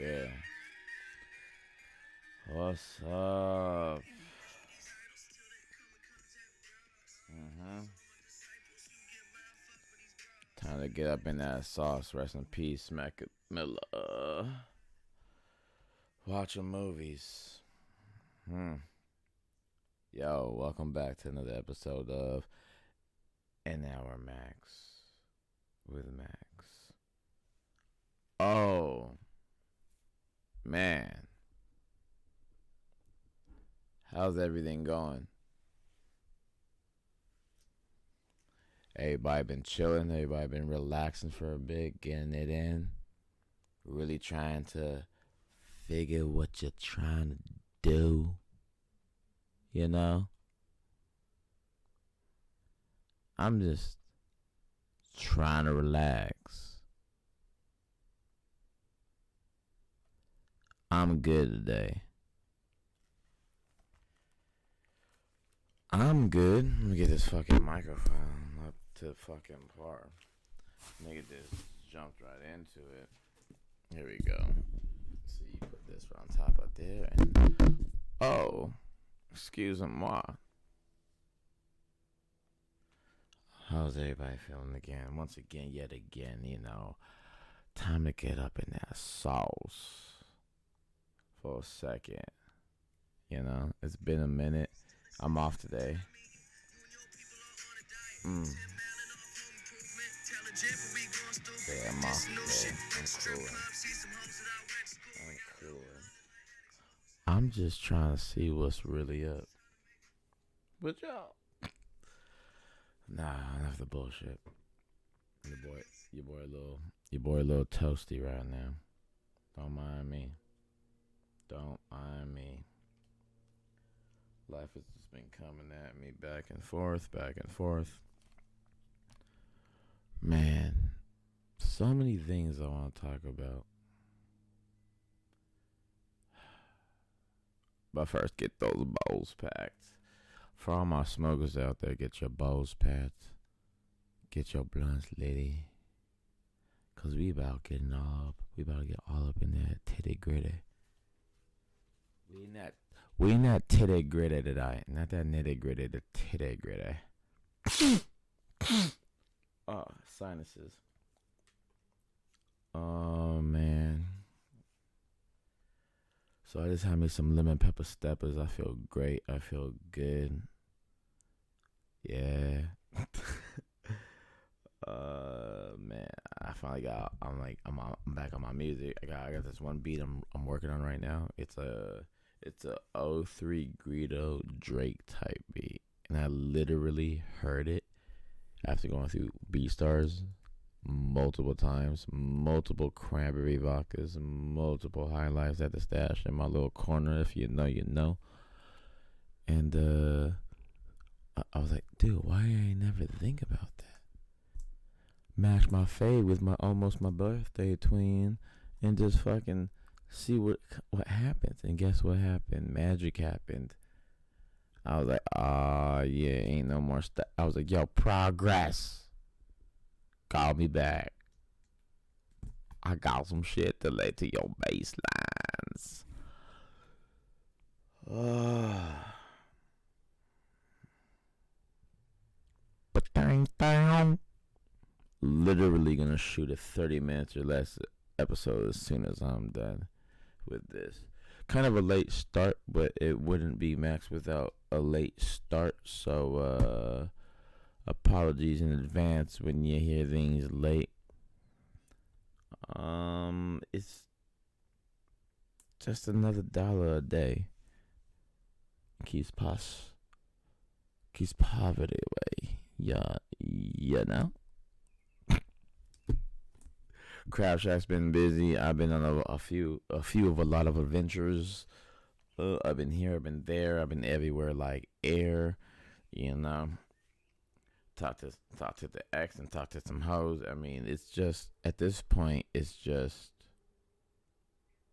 Yeah. What's up? hmm Time to get up in that sauce. Rest in peace, Mac Miller. Watching movies. Yo, welcome back to another episode of An Hour Max with Max. Oh, man. How's everything going? Everybody been chilling. Everybody been relaxing for a bit, getting it in. Really trying to figure what you're trying to do. You know? I'm just trying to relax. I'm good today. I'm good. Let me get this fucking microphone up to the fucking par. Nigga just jumped right into it. Here we go. So you put this on top of there and oh, excuse moi. How's everybody feeling again? Once again, yet again, time to get up in that sauce for a second. It's been a minute. I'm off today. Yeah, I'm off today. I'm cooling. I'm just trying to see what's really up. But y'all. Nah, enough the bullshit. Your boy a little toasty right now. Don't mind me. Don't mind me. Life has just been coming at me back and forth, back and forth. Man, so many things I want to talk about. But first, get those bowls packed. For all my smokers out there, get your bowls packed. Get your blunts litty. Cause we about to get all up in that titty gritty. We not titty gritty tonight. Not that nitty gritty, the titty gritty. Oh, sinuses. Oh, man. So I just had me some lemon pepper steppers. I feel great. I feel good. Yeah. Man, I finally I'm back on my music. I got this one beat I'm working on right now. It's a '03 Greedo Drake type beat, and I literally heard it after going through BeatStars multiple times, multiple cranberry vodkas, multiple high lifes at the stash in my little corner. If you know, you know. And I was like, dude, why I never think about that? Match my fade with my birthday twin, and just fucking see what happens. And guess what happened? Magic happened. I was like, yeah, ain't no more stuff. I was like, yo, progress. Call me back. I got some shit to lay to your baselines. But dang. Literally gonna shoot a 30 minutes or less episode as soon as I'm done with this. Kind of a late start, but it wouldn't be Max without a late start. So apologies in advance when you hear things late. It's just another $1 a day. Keeps poverty away. Yeah, you know. Crab Shack's been busy. I've been on a lot of adventures. I've been here, I've been there, I've been everywhere like air. Talk to the ex and talk to some hoes. I mean, it's just at this point, it's just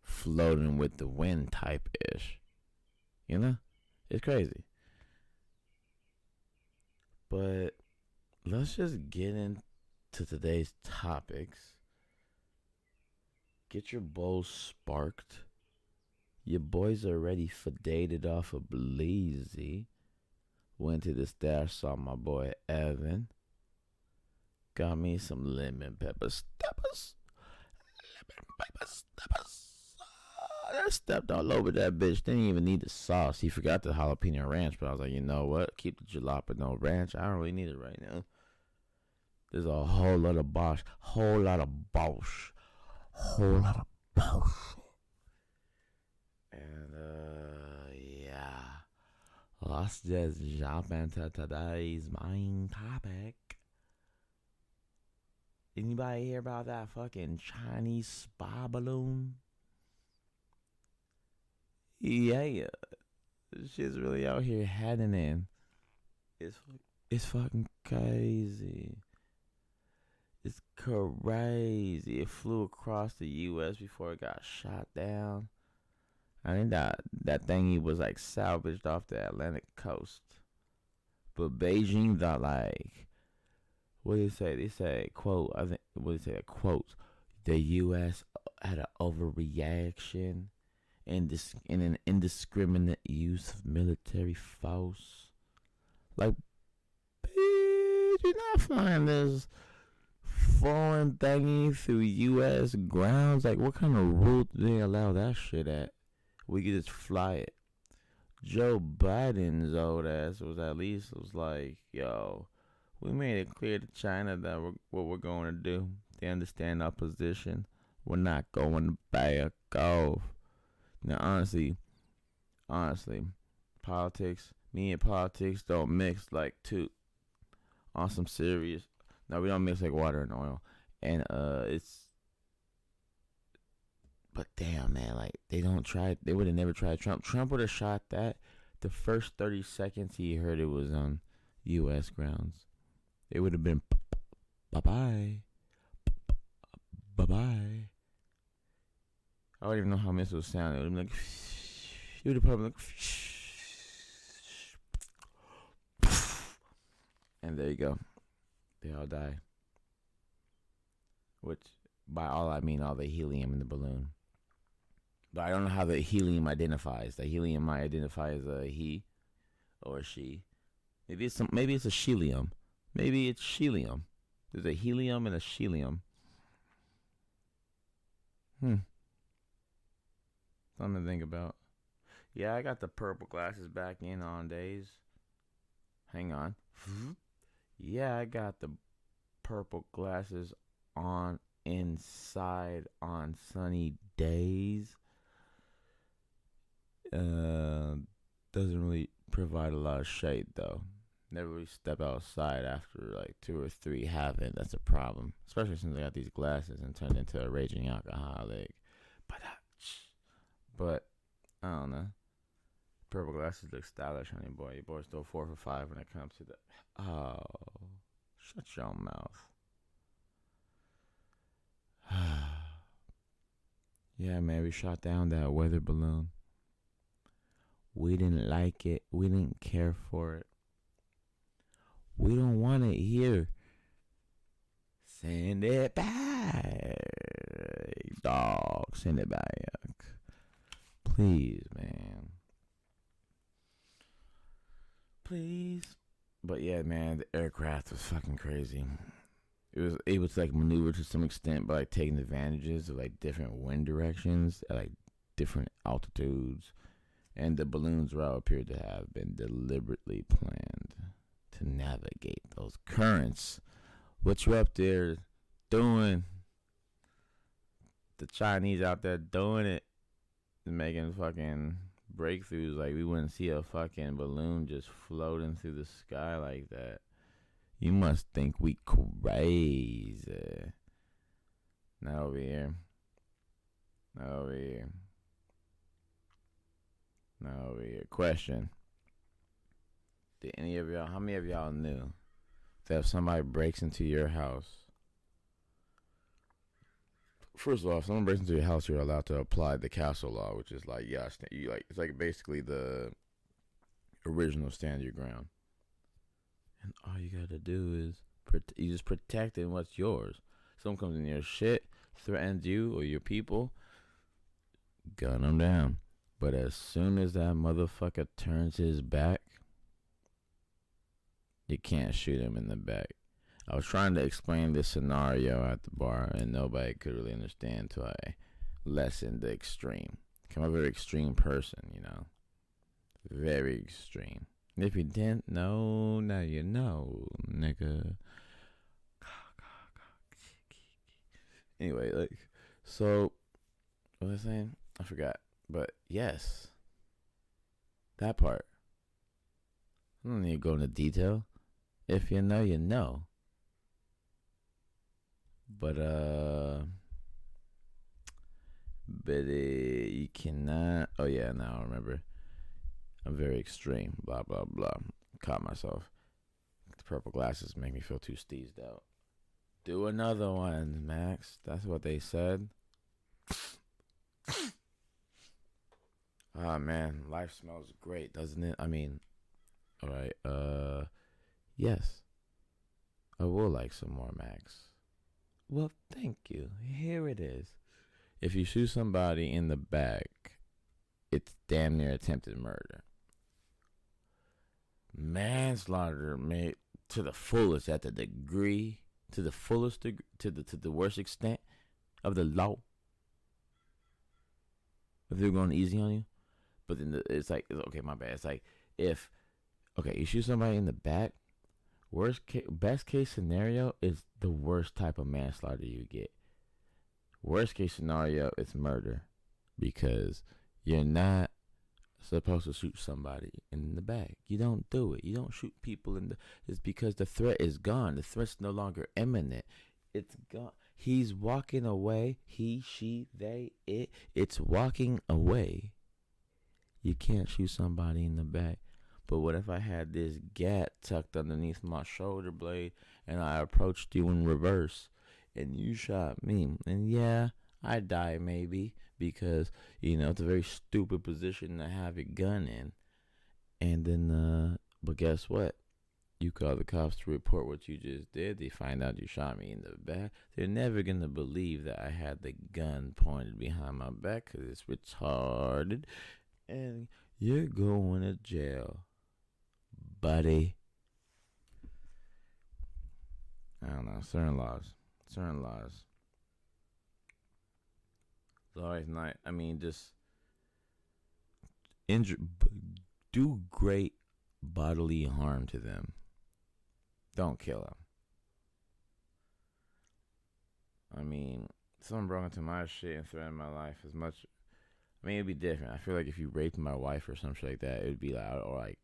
floating with the wind type ish. It's crazy. But let's just get into today's topics. Get your bowls sparked. Your boys already fadated off of Bleezy. Went to the stash, saw my boy Evan. Got me some lemon pepper steppers. Lemon pepper steppers. I stepped all over that bitch. Didn't even need the sauce. He forgot the jalapeno ranch, but I was like, you know what? Keep the jalapeno ranch. I don't really need it right now. There's a whole lot of bosh. Whole lot of bosh. Whole lot of bosh. And, yeah. Let's just jump into today's main topic. Anybody hear about that fucking Chinese spy balloon? Yeah. Shit's really out here heading in. It's fucking crazy. It's crazy. It flew across the U.S. before it got shot down. I think that thingy was like salvaged off the Atlantic coast. But Beijing thought like, what do they say? They say, quote, I think, what do they say? Quote, the U.S. had an overreaction and an indiscriminate use of military force. Like, bitch, you're not flying this foreign thingy through U.S. grounds. Like, what kind of rule do they allow that shit at? We could just fly it. Joe Biden's old ass was like, yo, we made it clear to China that what we're going to do. They understand our position. We're not going to back off. Now, honestly, politics, me and politics don't mix like two on some serious. No, we don't mix like water and oil. And but damn, man, like they would have never tried Trump. Trump would have shot that the first 30 seconds he heard it was on U.S. grounds. It would have been bye-bye. Bye-bye. I don't even know how missiles sound. It would have been like, it would have probably like, and there you go. They all die. Which, by all I mean all the helium in the balloon. But I don't know how the helium identifies. The helium might identify as a he or a she. Maybe it's a shelium. Maybe it's shelium. There's a helium and a shelium. Something to think about. Yeah, I got the purple glasses back in on days. Hang on. Yeah, I got the purple glasses on inside on sunny days. Doesn't really provide a lot of shade though. Never really step outside after like 2 or 3 haven't. That's a problem, especially since I got these glasses and turned into a raging alcoholic. But I don't know. Purple glasses look stylish on your boy. Your boy's still 4 for 5 when it comes to the. Oh, shut your mouth. Yeah, man, we shot down that weather balloon. We didn't like it. We didn't care for it. We don't want it here. Send it back. Dog, send it back. Please, man. Please. But yeah, man, the aircraft was fucking crazy. It was able to like maneuver to some extent by like taking advantages of like different wind directions at like different altitudes. And the balloon's route appeared to have been deliberately planned to navigate those currents. What you up there doing? The Chinese out there doing it, making fucking breakthroughs. Like we wouldn't see a fucking balloon just floating through the sky like that. You must think we crazy. Not over here. Question. Did any of y'all, how many of y'all knew that if somebody breaks into your house, first of all, if someone breaks into your house, you're allowed to apply the castle law, which is like, yeah, it's like basically the original stand your ground. And all you gotta do is you just protecting what's yours. Someone comes in your shit, threatens you or your people, gun him down. But as soon as that motherfucker turns his back, you can't shoot him in the back. I was trying to explain this scenario at the bar, and nobody could really understand until I lessened the extreme. I'm a very extreme person, you know. Very extreme. If you didn't know, now you know, nigga. Anyway, like, so, what was I saying? I forgot. But, yes. That part. I don't need to go into detail. If you know, you know. But you cannot. Oh yeah, now I remember. I'm very extreme. Blah blah blah. Caught myself. The purple glasses make me feel too steezed out. Do another one, Max. That's what they said. Ah man, life smells great, doesn't it? I mean, all right. Yes, I will like some more, Max. Well, thank you. Here it is. If you shoot somebody in the back, it's damn near attempted murder. Manslaughter made to the fullest, at the degree, to the fullest degree, to the worst extent of the law. If they're going easy on you, but then it's like, okay, my bad. It's like if, okay, you shoot somebody in the back. Best case scenario is the worst type of manslaughter you get. Worst case scenario, it's murder, because you're not supposed to shoot somebody in the back. You don't do it. You don't shoot people in the. It's because the threat is gone. The threat's no longer imminent. It's gone. He's walking away. He, she, they, it. It's walking away. You can't shoot somebody in the back. But what if I had this gat tucked underneath my shoulder blade and I approached you in reverse and you shot me? And yeah, I die maybe because, you know, it's a very stupid position to have your gun in. And then, but guess what? You call the cops to report what you just did. They find out you shot me in the back. They're never going to believe that I had the gun pointed behind my back because it's retarded. And you're going to jail, buddy. I don't know. Certain laws. It's always not. I mean, just do great bodily harm to them. Don't kill them. I mean, someone broke into my shit and threatened my life as much. I mean, it'd be different. I feel like if you raped my wife or some shit like that, it'd be like, or like,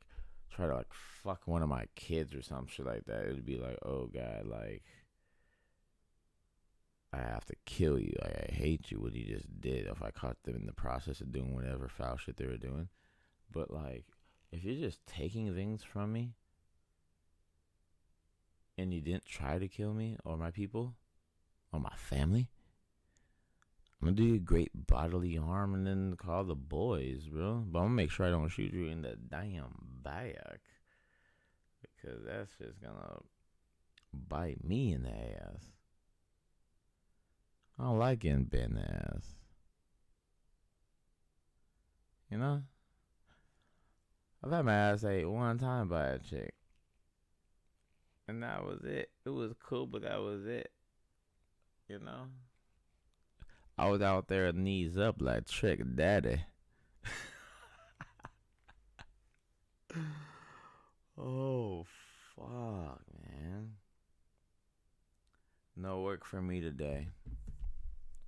try to like fuck one of my kids or some shit like that. It'd be like, oh god, like, I have to kill you. Like, I hate you. What you just did. If I caught them in the process of doing whatever foul shit they were doing. But like, if you're just taking things from me and you didn't try to kill me or my people or my family, I'm gonna do you great bodily harm and then call the boys, bro. But I'm gonna make sure I don't shoot you in the damn back, because that's just gonna bite me in the ass. I don't like getting bit in the ass. You know? I've had my ass ate one time by a chick. And that was it. It was cool, but that was it. You know? I was out there knees up like Trick Daddy. Oh, fuck, man. No work for me today.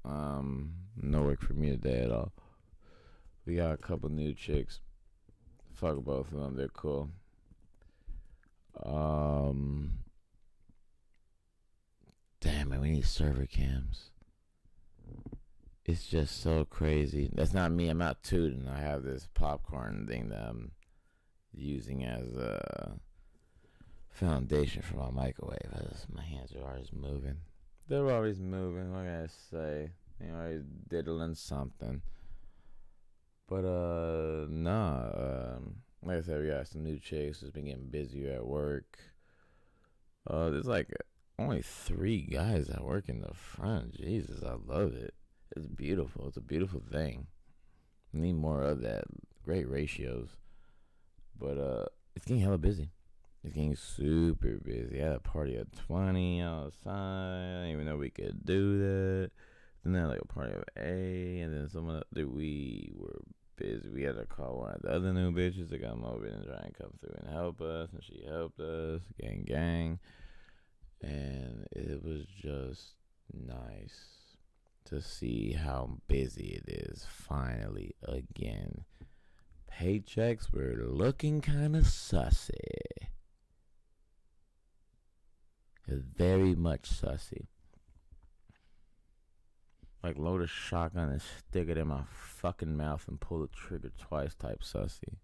No work for me today at all. We got a couple new chicks. Fuck both of them. They're cool. Damn it, we need server cams. It's just so crazy. That's not me. I'm not tooting. I have this popcorn thing that I'm using as a foundation for my microwave. My hands are always moving. They're always moving. What can I say? They're always diddling something. But nah. Like I said, we got some new chicks. Just been getting busier at work. There's like only 3 guys that work in the front. Jesus, I love it. It's beautiful. It's a beautiful thing. Need more of that. Great ratios. But it's getting hella busy. It's getting super busy. I had a party at 20 outside. I didn't even know we could do that. Then I had like a party of 8, and then some of the we were busy. We had to call one of the other new bitches to come over and try and come through and help us, and she helped us, gang. And it was just nice to see how busy it is finally again. Paychecks were looking kind of sussy. Very much sussy. Like load a shotgun and stick it in my fucking mouth and pull the trigger twice type sussy.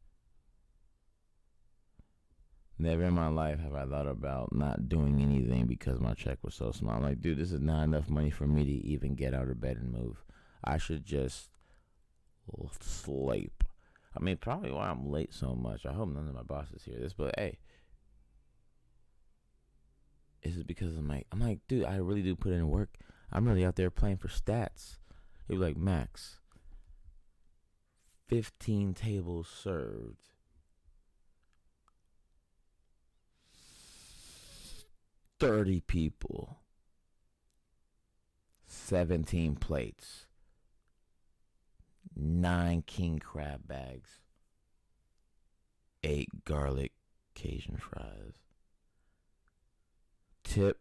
Never in my life have I thought about not doing anything because my check was so small. I'm like, dude, this is not enough money for me to even get out of bed and move. I should just sleep. I mean, probably why I'm late so much. I hope none of my bosses hear this, but hey. Is it because I'm like, dude, I really do put in work. I'm really out there playing for stats. It was like, Max, 15 tables served. 30 people. 17 plates. 9 king crab bags. 8 garlic Cajun fries. Tip,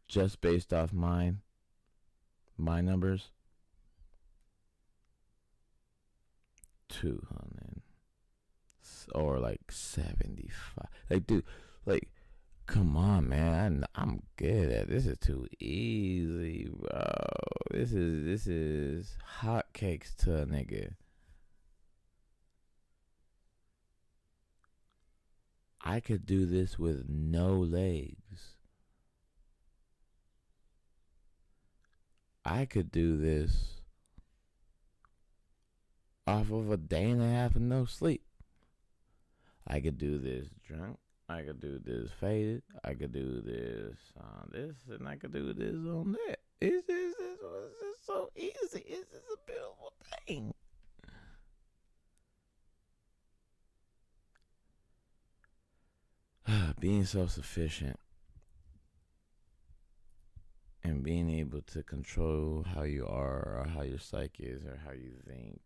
just based off my numbers, 200 or like 75. Like, dude, like, come on, man. I'm good at this. Is too easy, bro. This is hotcakes to a nigga. I could do this with no legs. I could do this off of a day and a half of no sleep. I could do this drunk. I could do this faded. I could do this on this, and I could do this on that. It's just so easy. It's just a beautiful thing. Being self-sufficient and being able to control how you are or how your psyche is or how you think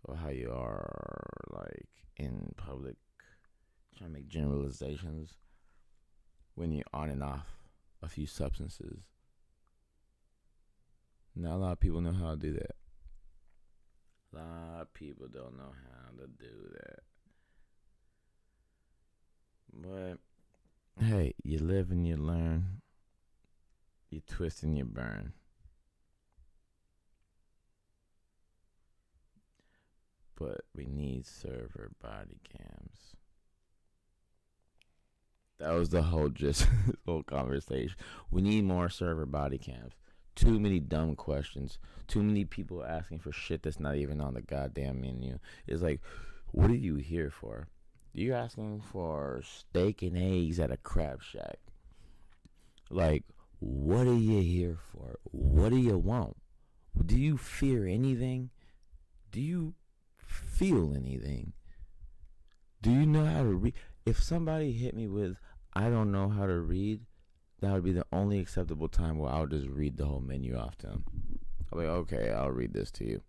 or how you are like in public, trying to make generalizations when you're on and off a few substances. Not a lot of people know how to do that. A lot of people don't know how to do that. But hey, you live and you learn. You twist and you burn. But we need server body cams. That was the whole whole conversation. We need more server body cams. Too many dumb questions. Too many people asking for shit that's not even on the goddamn menu. It's like, what are you here for? You're asking for steak and eggs at a crab shack. Like, what are you here for? What do you want? Do you fear anything? Do you feel anything? Do you know how to read? If somebody hit me with, I don't know how to read, that would be the only acceptable time where I would just read the whole menu off to them. I'll be like, okay, I'll read this to you.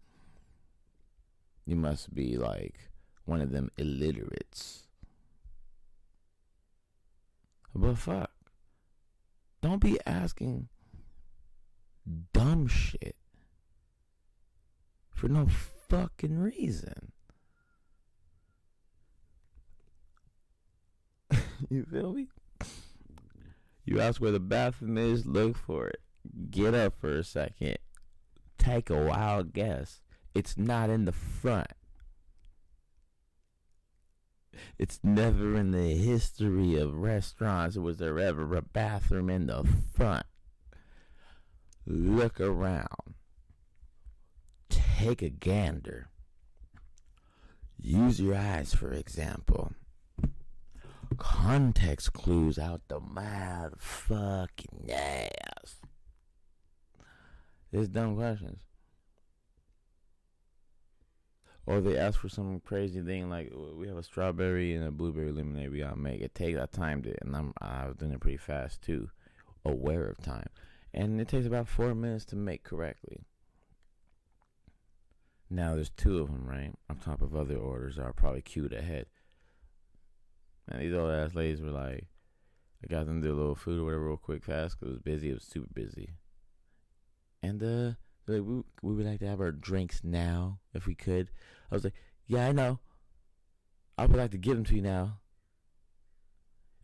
You must be like one of them illiterates. But fuck. Don't be asking dumb shit for no fucking reason. You feel me? You ask where the bathroom is, look for it. Get up for a second. Take a wild guess. It's not in the front. It's never in the history of restaurants was there ever a bathroom in the front. Look around. Take a gander. Use your eyes, for example. context clues out the motherfucking ass. It's dumb questions. Or they ask for some crazy thing like, we have a strawberry and a blueberry lemonade we gotta make. I timed it, and I was doing it pretty fast too, aware of time. And it takes about 4 minutes to make correctly. Now there's 2 of them, right? On top of other orders that are probably queued ahead. And these old ass ladies were like, I got them to do a little food or whatever real quick, fast, because it was busy. It was super busy. And like, we would like to have our drinks now, if we could. I was like, yeah, I know. I would like to give them to you now.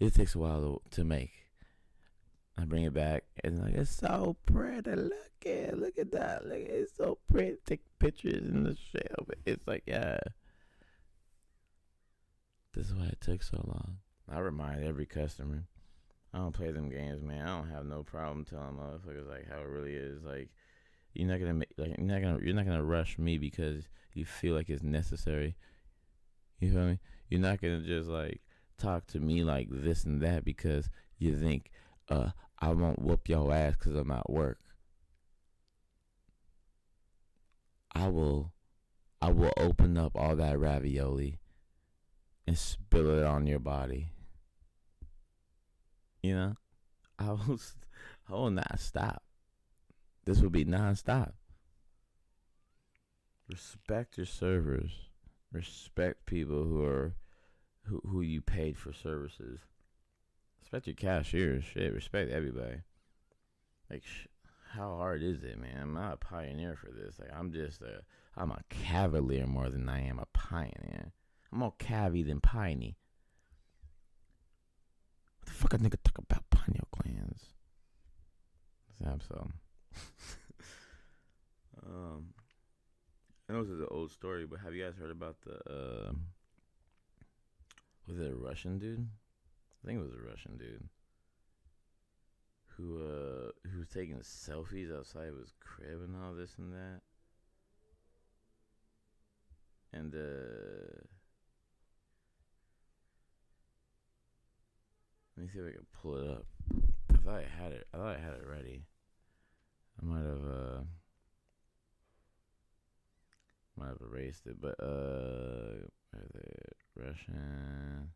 It takes a while to make. I bring it back, and like, it's so pretty. Look at that. Look, it's so pretty. Take pictures in the shelf. It's like, yeah. This is why it took so long. I remind every customer. I don't play them games, man. I don't have no problem telling motherfuckers like how it really is. Like, you're not gonna rush me because you feel like it's necessary. You feel me? You're not gonna just like talk to me like this and that because you think I won't whoop your ass because I'm at work. I will open up all that ravioli and spill it on your body. You know, I will not stop. This will be non-stop. Respect your servers. Respect people who you paid for services. Respect your cashiers. Shit, respect everybody. Like, how hard is it, man? I'm not a pioneer for this. Like, I'm a cavalier more than I am a pioneer. I'm more cavy than piney. What the fuck a nigga talk about pineal glands? So, I know this is an old story, but have you guys heard about the was it a Russian dude? I think it was a Russian dude who was taking selfies outside of his crib and all this and that. And let me see if I can pull it up. I thought I had it ready. I might have erased it, but Russian.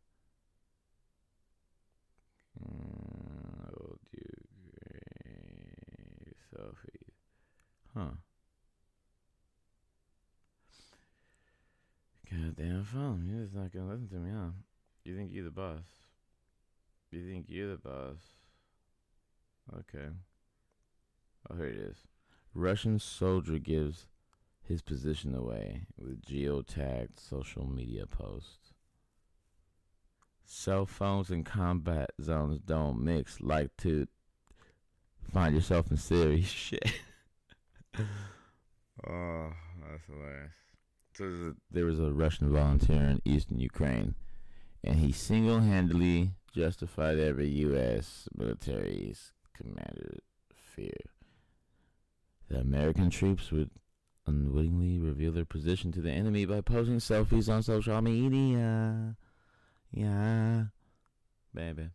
Oh, dear, selfie. Huh. Goddamn phone. You're just not gonna listen to me, huh? You think you're the boss? You think you're the boss? Okay. Oh, here it is. Russian soldier gives his position away with geotagged social media post. Cell phones and combat zones don't mix. Like to find yourself in serious shit. Oh, that's hilarious. So there was a Russian volunteer in eastern Ukraine, and he single-handedly justified every U.S. military's commander's fear. The American troops would unwittingly reveal their position to the enemy by posting selfies on social media. Yeah, baby.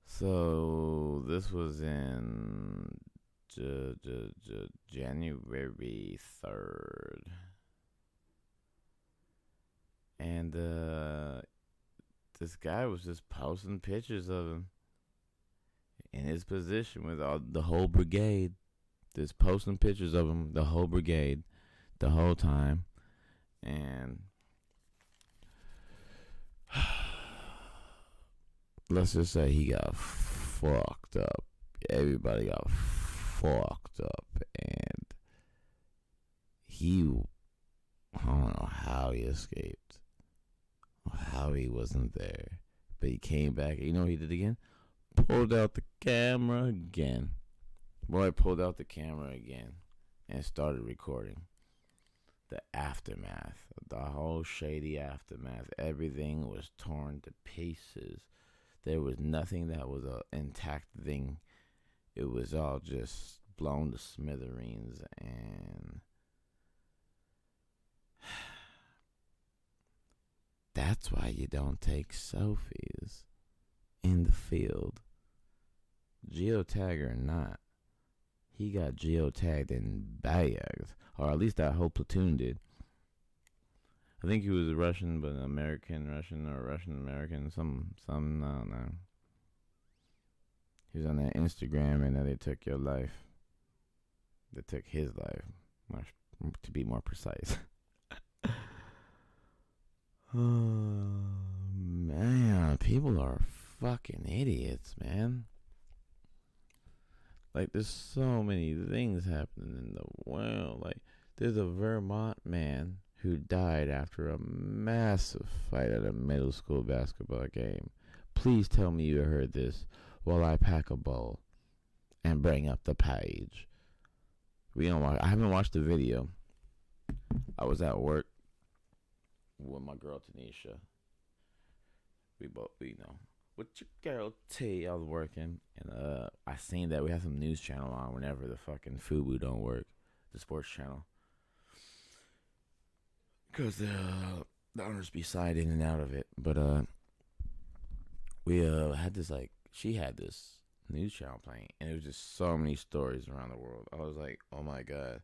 So this was in January 3rd. And this guy was just posting pictures of him in his position with the whole brigade. Just posting pictures of him, the whole brigade, the whole time. And let's just say he got fucked up. Everybody got fucked up. And I don't know how he escaped. Or how he wasn't there. But he came back. You know what he did again? Pulled out the camera again. Boy pulled out the camera again and started recording the aftermath, the whole shady aftermath. Everything was torn to pieces. There was nothing that was an intact thing. It was all just blown to smithereens. And That's why you don't take selfies in the field. Geotag or not, he got geotagged in bags, or at least that whole platoon did. I think he was Russian, but Russian or Russian American, some I don't know. He was on that Instagram, and then they took your life. They took his life, to be more precise. Oh man, people are fucking idiots, man. Like, there's so many things happening in the world. Like, there's a Vermont man who died after a massive fight at a middle school basketball game. Please tell me you heard this while I pack a bowl and bring up the page. I haven't watched the video. I was at work with my girl Tanisha. We know. With your girl T, I was working, and I seen that we have some news channel on whenever the fucking FUBU don't work, the sports channel, because the owners be side in and out of it. But we had this, like, she had this news channel playing, and it was just so many stories around the world. I was like, oh my god,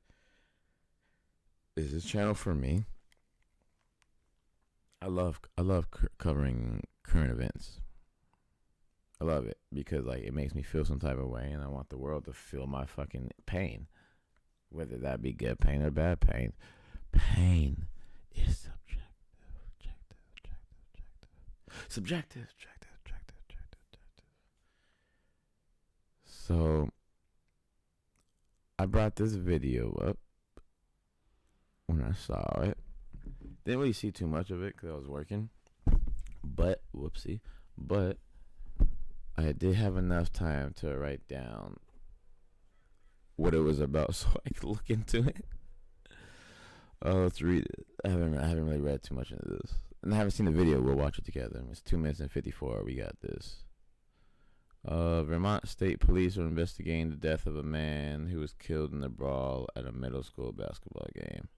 is this channel for me? I love covering current events. I love it because, like, it makes me feel some type of way, and I want the world to feel my fucking pain, whether that be good pain or bad pain. Pain is subjective. So I brought this video up when I saw it. Didn't really see too much of it because I was working, but I did have enough time to write down what it was about so I could look into it. Let's read it. I haven't really read too much into this, and I haven't seen the video. We'll watch it together. It's 2 minutes and 54. We got this. Vermont State Police are investigating the death of a man who was killed in a brawl at a middle school basketball game.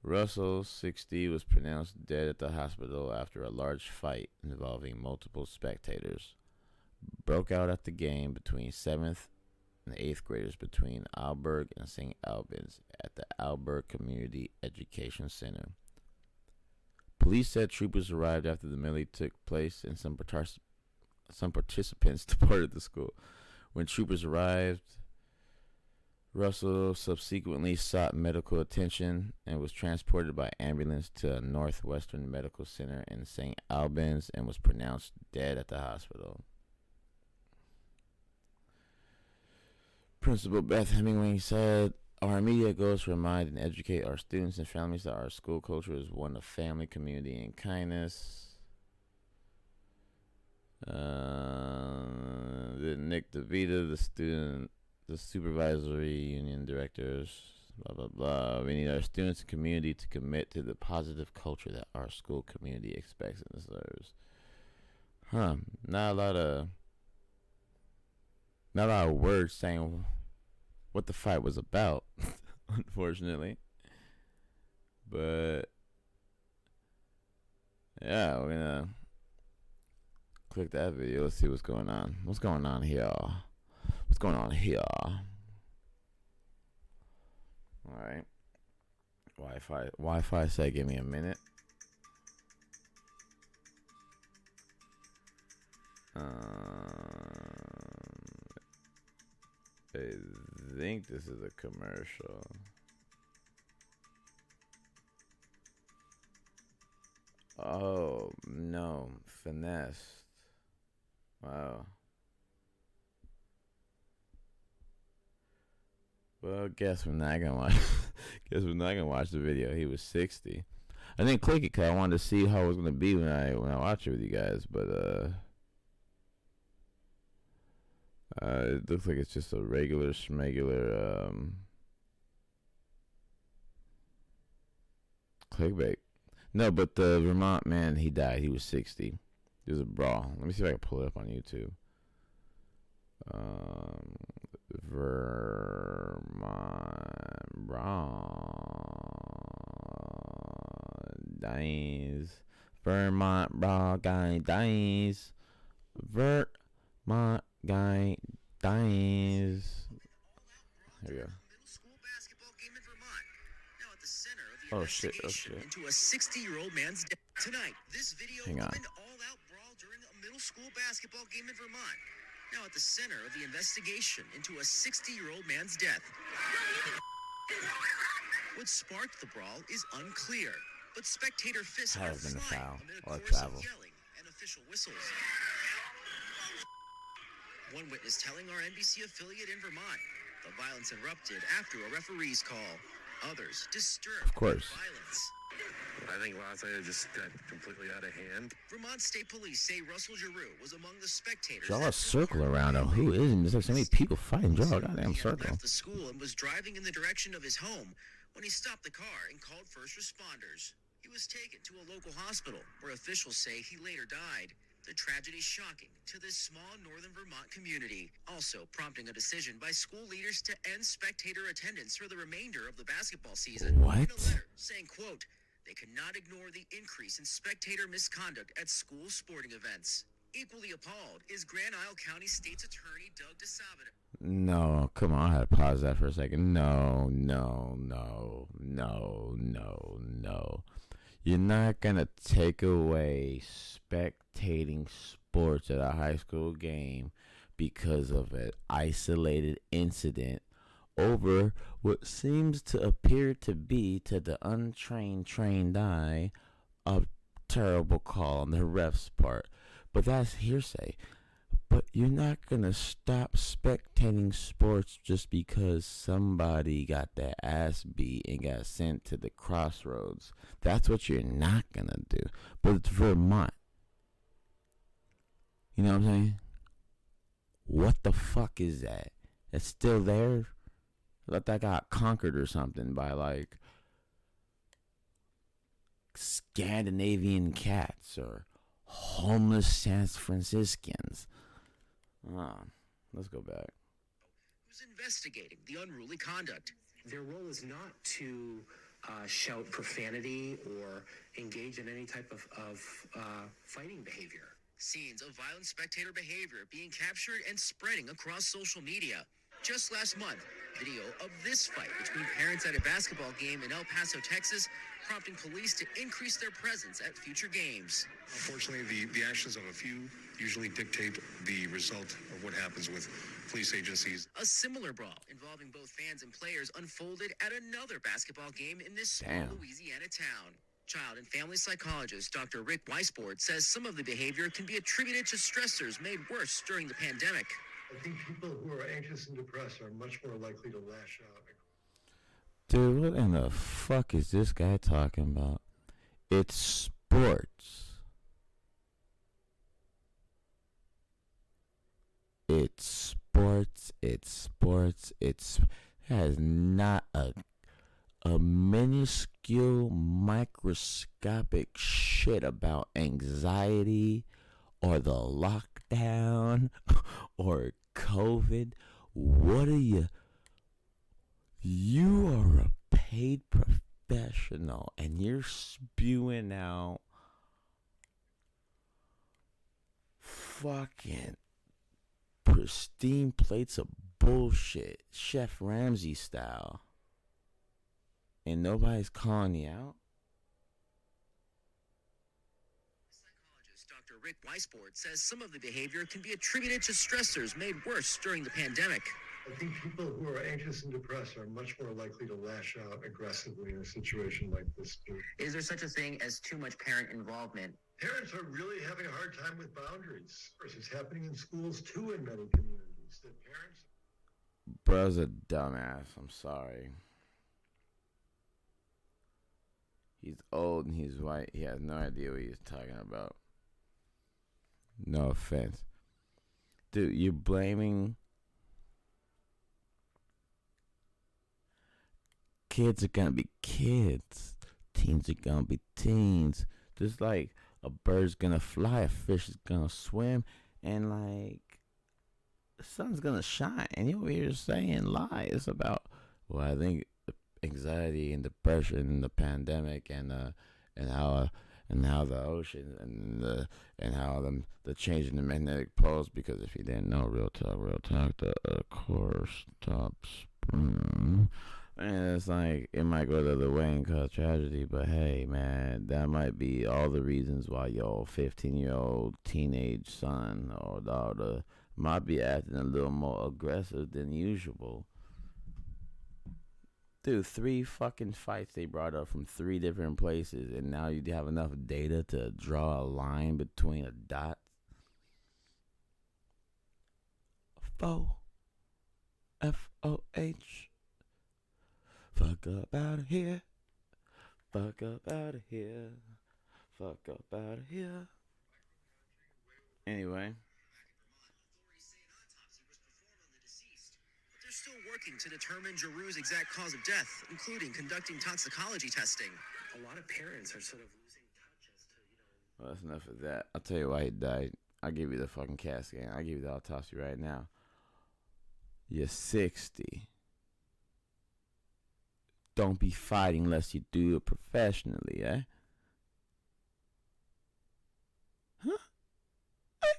Russell, 60, was pronounced dead at the hospital after a large fight involving multiple spectators broke out at the game between 7th and 8th graders between Alberg and St. Albans at the Alberg Community Education Center. Police said troopers arrived after the melee took place and some participants departed the school. When troopers arrived, Russell subsequently sought medical attention and was transported by ambulance to a Northwestern Medical Center in St. Albans and was pronounced dead at the hospital. Principal Beth Hemingway said, "Our immediate goal is to remind and educate our students and families that our school culture is one of family, community, and kindness." Nick DeVita, the supervisory union directors, blah, blah, blah. "We need our students and community to commit to the positive culture that our school community expects and deserves." Not a lot of words saying what the fight was about, unfortunately. But yeah, we're gonna click that video. Let's see what's going on. What's going on here? Alright. Wi-Fi say give me a minute. I think this is a commercial. Oh no, finessed. Wow. Well, guess we're not gonna watch. Guess we're not gonna watch the video. He was 60. I didn't click it because I wanted to see how it was gonna be when I watch it with you guys. But it looks like it's just a regular schmegular clickbait. No, but the Vermont man, he died. He was 60. It was a brawl. Let me see if I can pull it up on YouTube. Vermont brawl dies Vermont raw guy dies. Vermont guy dies. Here we go. Oh shit! Oh shit! Into a 60-year-old man's death tonight. This video of an all-out brawl during a middle school basketball game in Vermont. Now at the center of the investigation into a 60-year-old man's death. What sparked the brawl is unclear, but spectator fists are flying amid a chorus of yelling and official whistles. One witness telling our NBC affiliate in Vermont, the violence erupted after a referee's call. Others disturbed by violence. I think last night it just got completely out of hand. Vermont State Police say Russell Giroux was among the spectators. Draw a circle around him. Who is him? There's like so many people fighting. Draw a goddamn circle. He left the school and was driving in the direction of his home when he stopped the car and called first responders. He was taken to a local hospital where officials say he later died. The tragedy shocking to this small northern Vermont community, also prompting a decision by school leaders to end spectator attendance for the remainder of the basketball season. What? In a letter saying, quote, they cannot ignore the increase in spectator misconduct at school sporting events. Equally appalled is Grand Isle County State's Attorney Doug DeSavita. No, come on, I had to pause that for a second. No. You're not gonna take away spectating sports at a high school game because of an isolated incident over what seems to appear to be, to the trained eye, a terrible call on the ref's part. But that's hearsay. But you're not going to stop spectating sports just because somebody got their ass beat and got sent to the crossroads. That's what you're not going to do. But it's Vermont. You know what I'm saying? What the fuck is that? It's still there? Like that got conquered or something by like Scandinavian cats or homeless San Franciscans. Let's go back. Who's investigating the unruly conduct? Their role is not to shout profanity or engage in any type of fighting behavior. Scenes of violent spectator behavior being captured and spreading across social media. Just last month, video of this fight between parents at a basketball game in El Paso, Texas, prompting police to increase their presence at future games. Unfortunately, the actions of a few usually dictate the result of what happens with police agencies. A similar brawl involving both fans and players unfolded at another basketball game in this small Louisiana town. Child and family psychologist Dr. Rick Weisbord says some of the behavior can be attributed to stressors made worse during the pandemic. I think people who are anxious and depressed are much more likely to lash out. Dude, what in the fuck is this guy talking about? It's sports. It has not a minuscule microscopic shit about anxiety or the lockdown or COVID. What are you? You are a paid professional and you're spewing out fucking pristine plates of bullshit, Chef Ramsay style, and nobody's calling you out? Psychologist Dr. Rick Weisbord says some of the behavior can be attributed to stressors made worse during the pandemic. I think people who are anxious and depressed are much more likely to lash out aggressively in a situation like this too. Is there such a thing as too much parent involvement? Parents are really having a hard time with boundaries. Of course, it's happening in schools too in many communities. That parents... Bro's a dumbass. I'm sorry. He's old and he's white. He has no idea what he's talking about. No offense. Dude, you're blaming... Kids are gonna be kids. Teens are gonna be teens. Just like a bird's gonna fly, a fish is gonna swim, and like the sun's gonna shine. And you're here saying lies about, well, I think anxiety and depression and the pandemic and how and how the ocean and how the change in the magnetic poles. Because if you didn't know, real talk, the core stops spinning. And it's like it might go the other way and cause tragedy, but hey, man, that might be all the reasons why your 15-year-old teenage son or daughter might be acting a little more aggressive than usual. Dude, 3 fucking fights they brought up from 3 different places, and now you have enough data to draw a line between a dot. Foh. Fuck up out of here. Fuck up out of here. Fuck up out of here. Anyway. They're still working to determine Giroux's exact cause of death, including conducting toxicology testing. A lot of parents are sort of losing touch as to, Well, that's enough of that. I'll tell you why he died. I'll give you the fucking CAT scan. I'll give you the autopsy right now. You're 60. Don't be fighting unless you do it professionally, eh? Huh? Hey,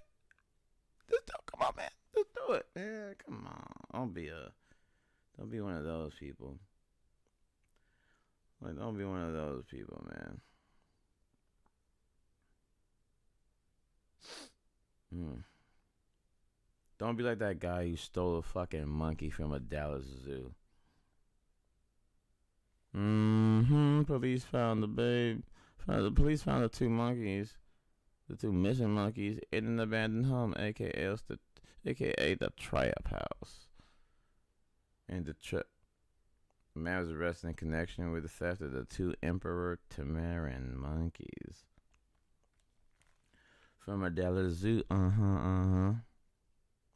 come on, man. Just do it, man. Come on. Don't be one of those people. Like, don't be one of those people, man. Don't be like that guy who stole a fucking monkey from a Dallas zoo. Police found the babe. The police found the 2 monkeys, the 2 missing monkeys, in an abandoned home, aka the Trap House. And the man was arrested in connection with the theft of the 2 Emperor Tamarin monkeys from a Dallas zoo. And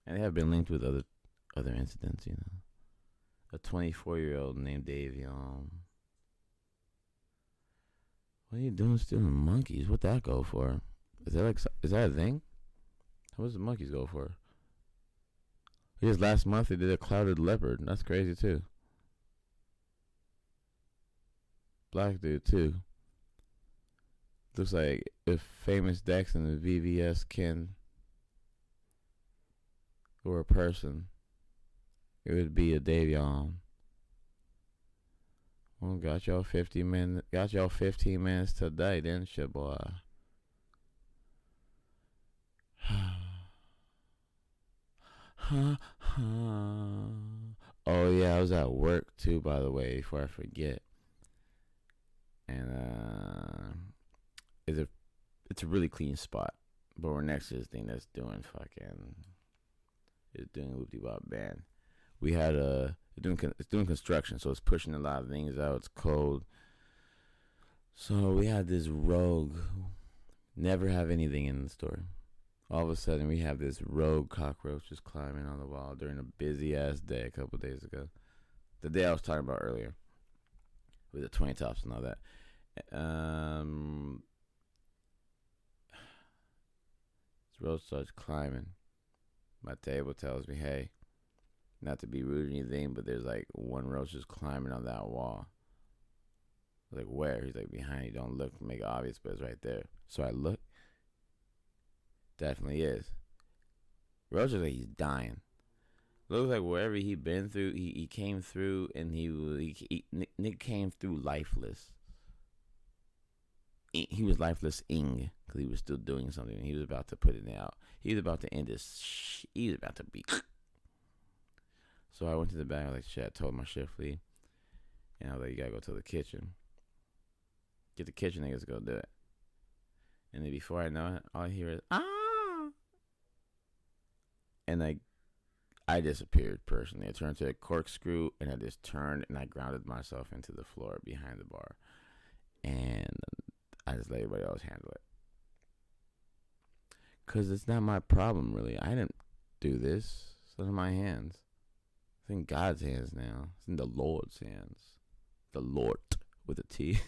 they have been linked with other incidents, you know. A 24-year-old named Davion. What are you doing stealing monkeys? What'd that go for? Is that a thing? How much the monkeys go for? Just last month they did a clouded leopard. That's crazy too. Black dude too. Looks like if Famous Dex and the VVS Ken were a person, it would be a Davion. Well, got y'all 15 minutes today, didn't you, boy? Oh yeah, I was at work too, by the way, before I forget. And it's a really clean spot, but we're next to this thing that's doing loop-de-wop band. We had it's doing construction, so it's pushing a lot of things out. It's cold, so we had this rogue. Never have anything in the store. All of a sudden, we have this rogue cockroach just climbing on the wall during a busy ass day a couple days ago. The day I was talking about earlier, with the 20 tops and all that. This roach starts climbing. My table tells me, hey, not to be rude or anything, but there's like one roach just climbing on that wall. I was like, where? He's like, behind you. Don't look, make it obvious, but it's right there. So I look. Definitely is. Roach looks like he's dying. Looks like wherever he been through, he came through, and Nick came through lifeless. He was lifeless-ing because he was still doing something. He was about to put it out. He was about to end this. He was about to be. So I went to the back. I was like, shit, I told my shift lead. And I was like, you gotta go to the kitchen. Get the kitchen niggas to go do it. And then before I know it, all I hear is, ah! And I disappeared personally. I turned to a corkscrew, and I just turned, and I grounded myself into the floor behind the bar. And I just let everybody else handle it. Because it's not my problem, really. I didn't do this. It's in my hands. It's in God's hands now. It's in the Lord's hands. The Lord with a T.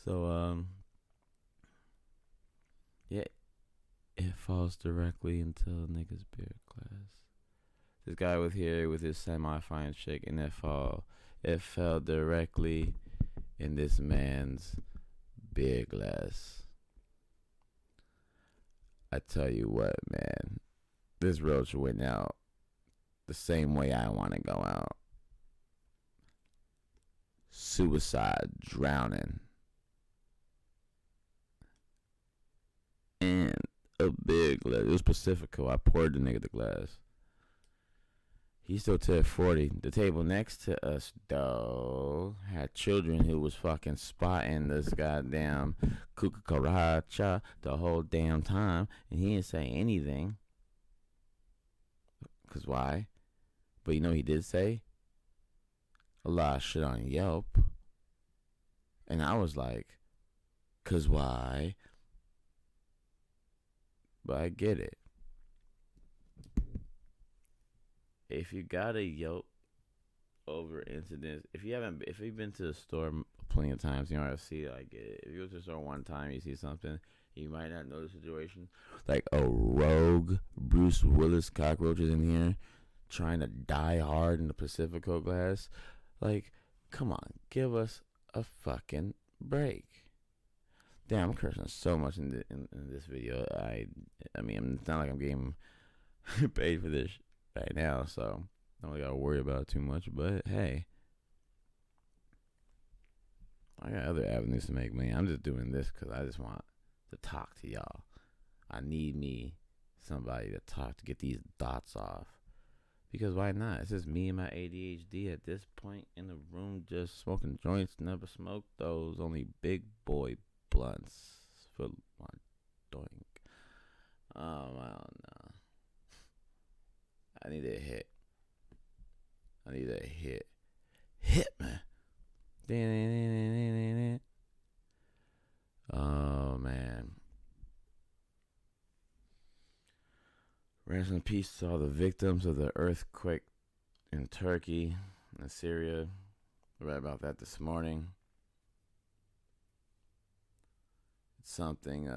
So, yeah, it falls directly into a nigga's beard class. This guy with his semi-fine chick, and it fell directly in this man's beer glass. I tell you what, man. This roach went out the same way I want to go out. Suicide, drowning. And a big glass. It was Pacifico. I poured the nigga the glass. He still took 40. The table next to us, though, had children who was fucking spotting this goddamn kukakaracha the whole damn time. And he didn't say anything. Because why? But you know he did say? A lot of shit on Yelp. And I was like, because why? But I get it. If you got a Yelp over incidents, if you've been to the store plenty of times, you know how to see it, I get it. If you go to the store one time, you see something, you might not know the situation. Like a rogue Bruce Willis cockroach is in here trying to die hard in the Pacifico glass. Like, come on, give us a fucking break. Damn, I'm cursing so much in this video. I mean, it's not like I'm getting paid for this right now, so I don't gotta worry about it too much. But hey, I got other avenues to make money. I'm just doing this because I just want to talk to y'all. I need somebody to talk to get these thoughts off. Because why not? It's just me and my ADHD at this point in the room just smoking joints. Never smoked those. Only big boy blunts for my doink. I don't know. I need a hit. Hit, man. Oh, man. Rest in peace to all the victims of the earthquake in Turkey and Syria. I read about that this morning. It's something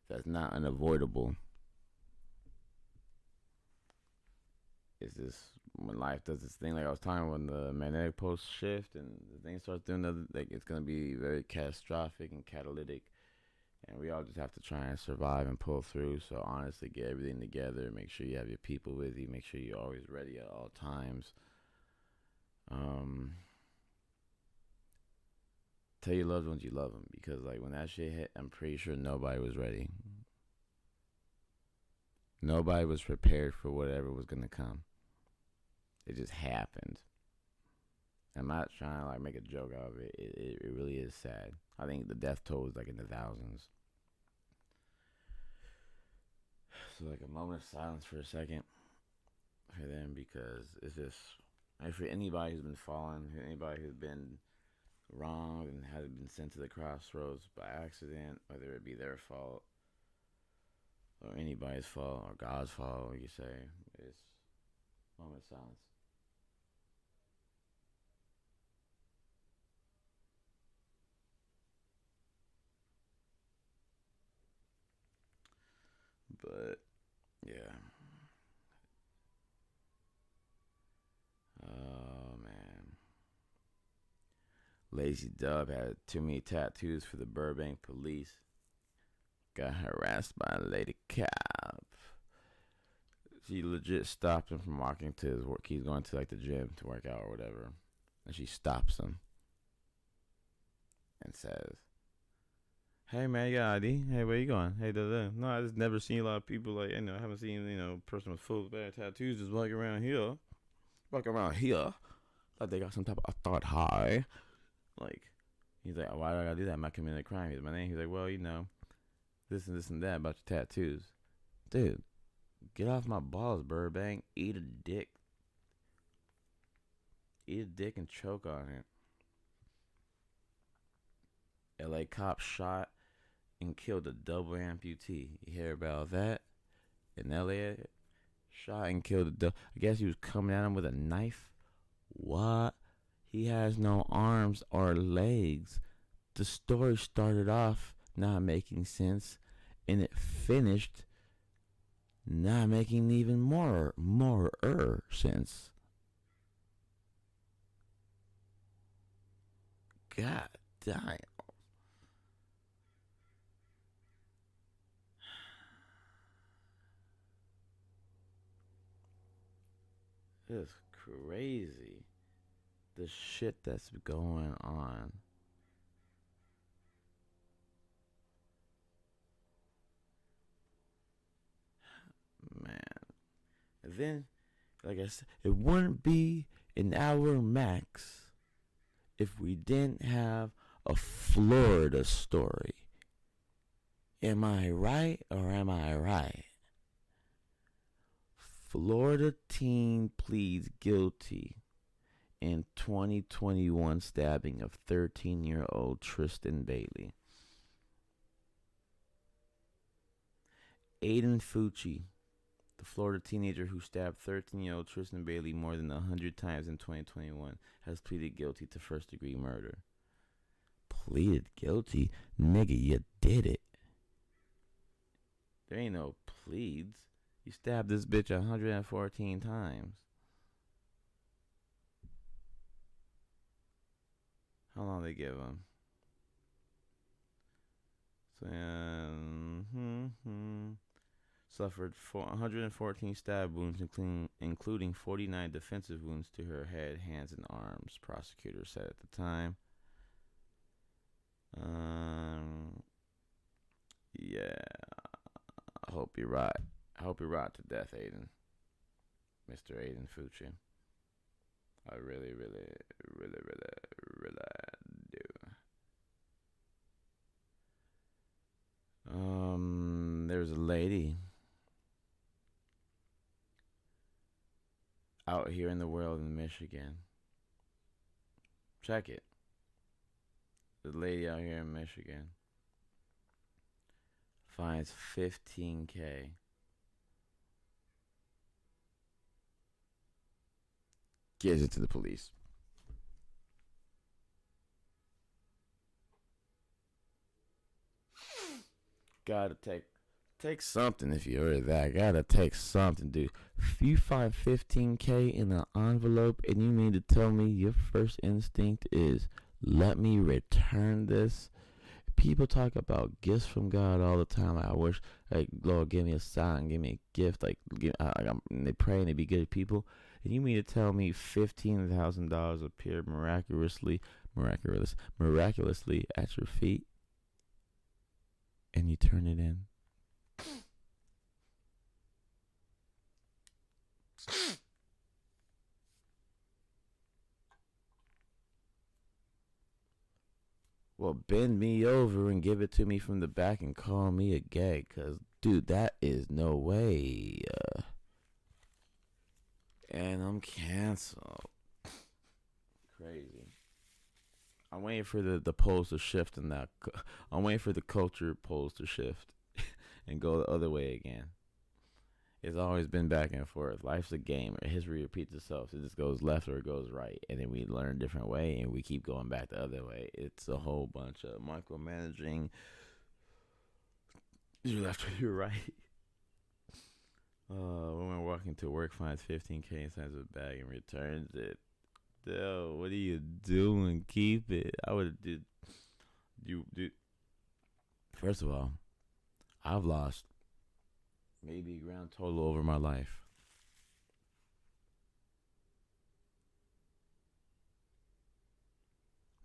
that's not unavoidable. It's just when life does this thing, like I was talking when the magnetic poles shift and the thing starts doing like it's gonna be very catastrophic and catalytic, and we all just have to try and survive and pull through. So honestly, get everything together. Make sure you have your people with you. Make sure you're always ready at all times. Tell your loved ones you love them, because like when that shit hit, I'm pretty sure nobody was ready. Nobody was prepared for whatever was gonna come. It just happened. I'm not trying to like make a joke out of it. It really is sad. I think the death toll is like in the thousands. So like a moment of silence for a second for them, because it's just like for anybody who's been fallen, anybody who's been wronged and has been sent to the crossroads by accident, whether it be their fault or anybody's fault or God's fault, like you say, it's moment of silence. But yeah. Oh man. Lazy Dub had too many tattoos for the Burbank police. Got harassed by a lady cop. She legit stopped him from walking to his work. He's going to like the gym to work out or whatever. And she stops him and says, "Hey man, you got ID? Hey, where you going? Hey, no, I just never seen a lot of people like, I haven't seen, a person with full bad tattoos just walking around here. Like they got some type of thought high. Like, he's like, why do I gotta do that? Am I committing a crime? He's my name. He's like, well, this and this and that about your tattoos. Dude, get off my balls, Burbank. Eat a dick. Eat a dick and choke on it. LA cop shot and killed a double amputee. You hear about that? In LA, shot and killed a double. I guess he was coming at him with a knife. What? He has no arms or legs. The story started off not making sense, and it finished not making even more sense. God damn. It's crazy. The shit that's going on. Man. And then, like I said, it wouldn't be an hour max if we didn't have a Florida story. Am I right or am I right? Florida teen pleads guilty in 2021 stabbing of 13-year-old Tristan Bailey. Aiden Fucci, the Florida teenager who stabbed 13-year-old Tristan Bailey more than 100 times in 2021, has pleaded guilty to first-degree murder. Pleaded guilty? Nigga, you did it. There ain't no pleads. You stabbed this bitch 114 times. How long they give him? So, suffered 114 stab wounds, including 49 defensive wounds to her head, hands, and arms, prosecutors said at the time. Yeah. I hope you're right. I hope you're right to death, Aiden. Mr. Aiden Fucci. I really, really, really, really, really do. There's a lady out here in the world in Michigan. Check it. The lady out here in Michigan finds $15K. Gives it to the police. Gotta take something if you heard that. Gotta take something, dude. If you find $15K in an envelope and you mean to tell me your first instinct is let me return this. People talk about gifts from God all the time. I wish, like, Lord, give me a sign, give me a gift. Like, they pray and they be good people. And you mean to tell me $15,000 appeared miraculously at your feet, and you turn it in? Well, bend me over and give it to me from the back and call me a gay, cause dude, that is no way. And I'm canceled. Crazy. I'm waiting for the poles to shift in that. I'm waiting for the culture poles to shift and go the other way again. It's always been back and forth. Life's a game. History repeats itself. It just goes left or it goes right. And then we learn a different way and we keep going back the other way. It's a whole bunch of micromanaging. You're left or you're right. Woman walking to work finds $15K inside of a bag and returns it. Dude, what are you doing? Keep it. I would have did. You. First of all, I've lost maybe a grand total over my life.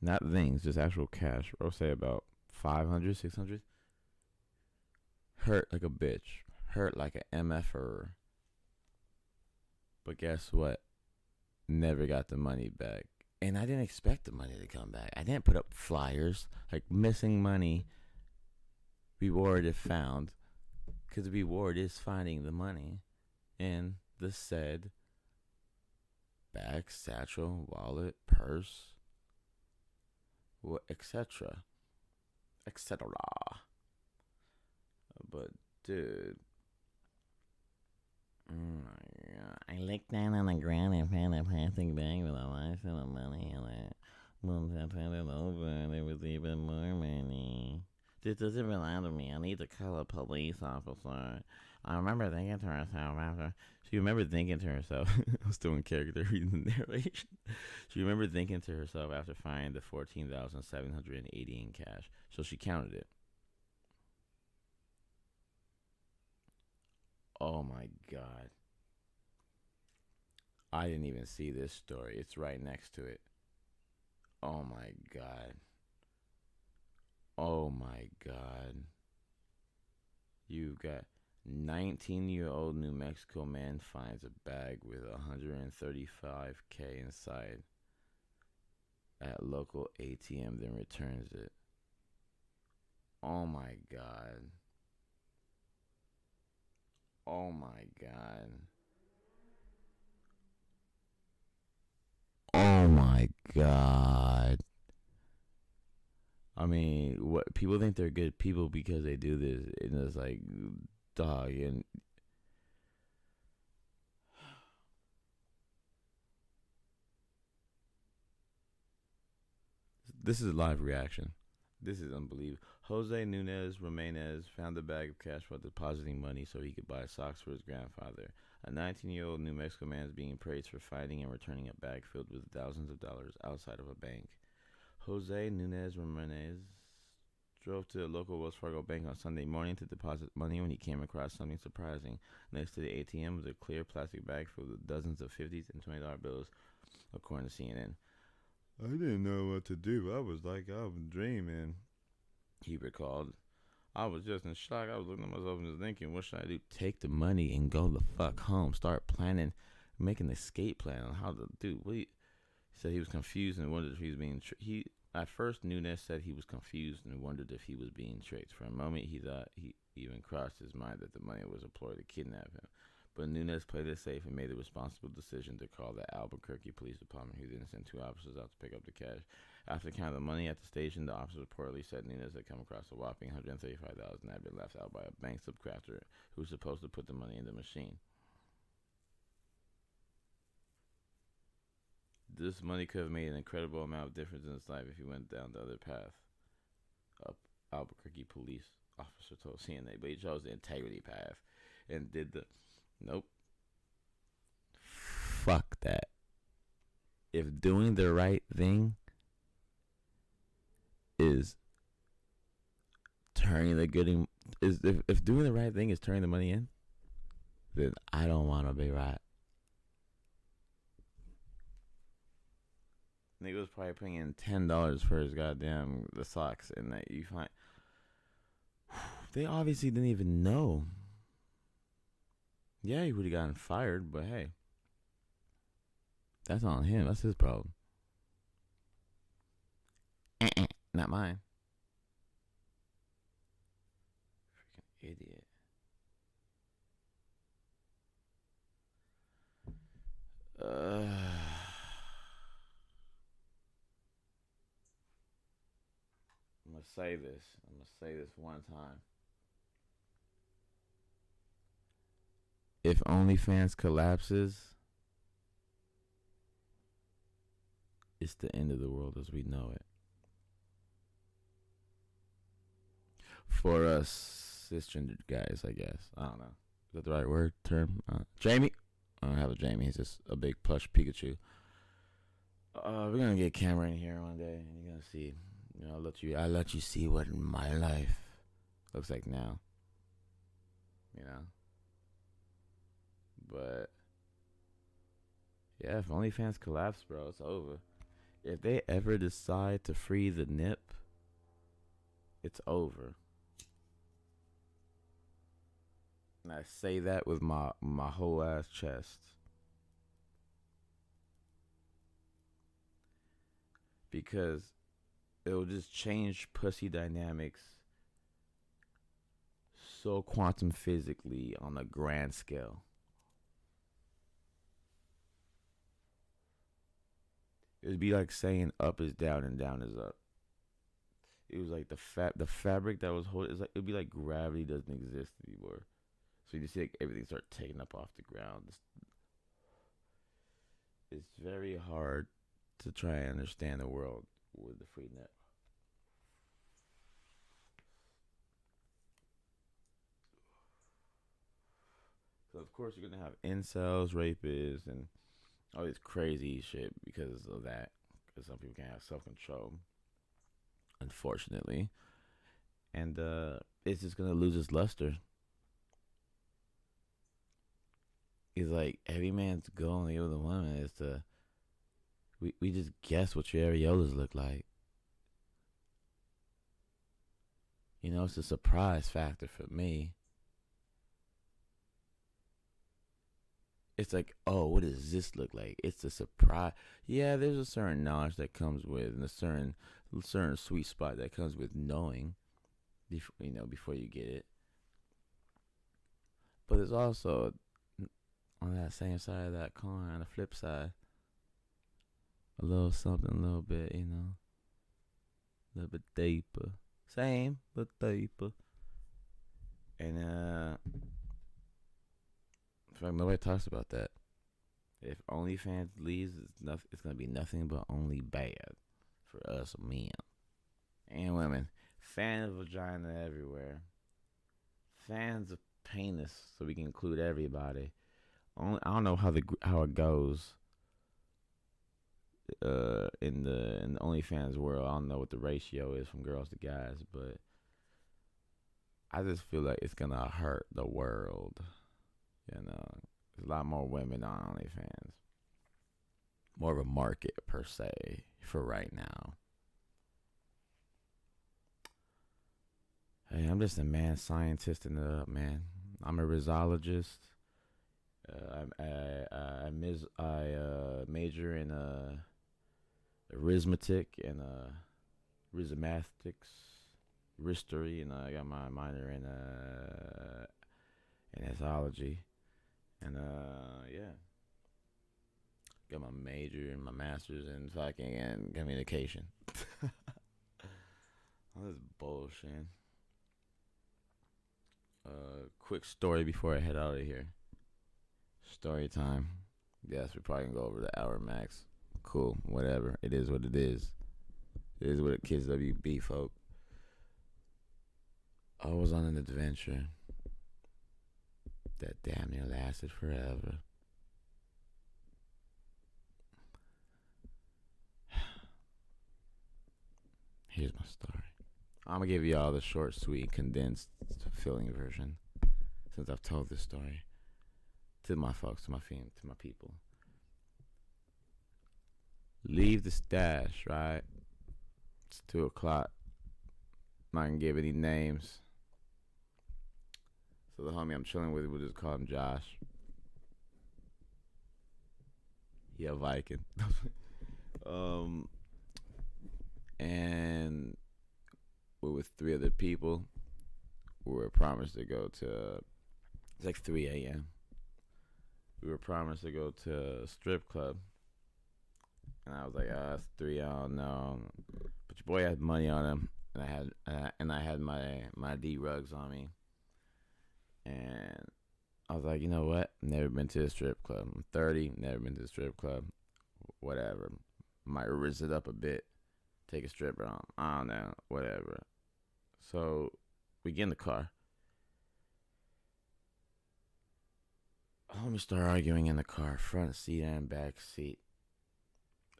Not things, just actual cash. I'll say about 500, 600. Hurt like a bitch. Hurt like an MFer. But guess what? Never got the money back. And I didn't expect the money to come back. I didn't put up flyers like missing money. Reward if found. Because the reward is finding the money in the said bag, satchel, wallet, purse, etc. etc. But dude, oh my God. I looked down on the ground and found a plastic bag with a lot of money in it. Once I turned it over, there was even more money. This doesn't belong to me. I need to call a police officer. I remember thinking to herself after. She remembered thinking to herself. I was still in character reading the narration. She remembered thinking to herself after finding the 14,780 in cash. So she counted it. Oh my God. I didn't even see this story. It's right next to it. Oh my God. Oh my God. You've got 19-year-old New Mexico man finds a bag with 135K inside at local ATM, then returns it. Oh my God. Oh my God. Oh my God. I mean, what people think they're good people because they do this, and it's like, dog, and this is a live reaction. This is unbelievable. Jose Nunez Ramirez found a bag of cash while depositing money so he could buy socks for his grandfather. A 19-year-old New Mexico man is being praised for finding and returning a bag filled with thousands of dollars outside of a bank. Jose Nunez Ramirez drove to a local Wells Fargo bank on Sunday morning to deposit money when he came across something surprising. Next to the ATM was a clear plastic bag filled with dozens of $50s and $20 bills, according to CNN. I didn't know what to do. I was dreaming, he recalled. I was just in shock. I was looking at myself and just thinking, what should I do? Take the money and go the fuck home. Start planning, make an escape plan on how to do. He said he was confused and wondered if he was being at first, Nunez said he was confused and wondered if he was being tricked. For a moment, he thought he even crossed his mind that the money was a ploy to kidnap him. But Nunez played it safe and made the responsible decision to call the Albuquerque Police Department, who then sent 2 officers out to pick up the cash. After counting the money at the station, the officers reportedly said Nunez had come across a whopping $135,000 that had been left out by a bank subcrafter who was supposed to put the money in the machine. This money could have made an incredible amount of difference in his life if he went down the other path. Albuquerque police officer told CNA, but he chose the integrity path and did the nope. Fuck that. If doing the right thing is turning the good in, is if doing the right thing is turning the money in, then I don't want to be right. Nigga was probably putting in $10 for his goddamn the socks, and that you find they obviously didn't even know. Yeah, he would have gotten fired, but hey, that's on him. That's his problem. Not mine. Freaking idiot. I'm gonna say this. I'm gonna say this one time. If OnlyFans collapses, it's the end of the world as we know it. For us cisgendered guys, I guess. I don't know. Is that the right word? Term? Jamie? I don't have a Jamie. He's just a big plush Pikachu. We're gonna get a camera in here one day, and you're gonna see. You know, I'll let you see what my life looks like now. You know. But yeah, if OnlyFans collapse, bro, it's over. If they ever decide to free the nip, it's over. And I say that with my whole ass chest. Because it'll just change pussy dynamics so quantum physically on a grand scale. It'd be like saying up is down and down is up. It was like the fabric that was holding. It'd be like gravity doesn't exist anymore. So you just see like everything start taking up off the ground. It's very hard to try and understand the world with the free net. So of course you're gonna have incels, rapists, and all this crazy shit because of that. Because some people can't have self control, unfortunately, and it's just gonna lose its luster. It's like every man's goal in with a woman is to we just guess what your areolas look like. You know, it's a surprise factor for me. It's like, oh, what does this look like? It's a surprise. Yeah, there's a certain knowledge that comes with, and a certain sweet spot that comes with knowing, before you get it. But there's also on that same side of that coin, on the flip side, a little something, a little bit, a little bit deeper. Same, but deeper. And in fact, nobody talks about that. If OnlyFans leaves, it's gonna be nothing but only bad for us men and women. Fans of vagina everywhere. Fans of penis, so we can include everybody. I don't know how it goes in the OnlyFans world. I don't know what the ratio is from girls to guys, but I just feel like it's gonna hurt the world. There's a lot more women on OnlyFans. More of a market per se for right now. Hey, I'm just a man scientist in the man. I'm a rhisologist. I major in arithmetic and rhizomatics, history, and I got my minor in ethology, and yeah, got my major and my master's in fucking communication. All this bullshit. Quick story before I head out of here. Story time. Yes, we probably can go over the hour max. Cool, whatever. It is what it is. It is what it Kids WB, folk. I was on an adventure that damn near lasted forever. Here's my story. I'm gonna give y'all the short, sweet, condensed, filling version, since I've told this story to my folks, to my people. Leave the stash, right? It's 2:00. Not gonna give any names. So the homie I'm chilling with, we'll just call him Josh. He a Viking. And we're with 3 other people. We were promised to go to, it's like 3 a.m. We were promised to go to a strip club. And I was like, it's 3, I don't know. But your boy had money on him. And I had my D-rugs on me. And I was like, you know what? Never been to a strip club. I'm 30, never been to a strip club. Whatever. Might rizz it up a bit. Take a stripper on. I don't know. Whatever. So we get in the car. Homie start arguing in the car, front seat and back seat,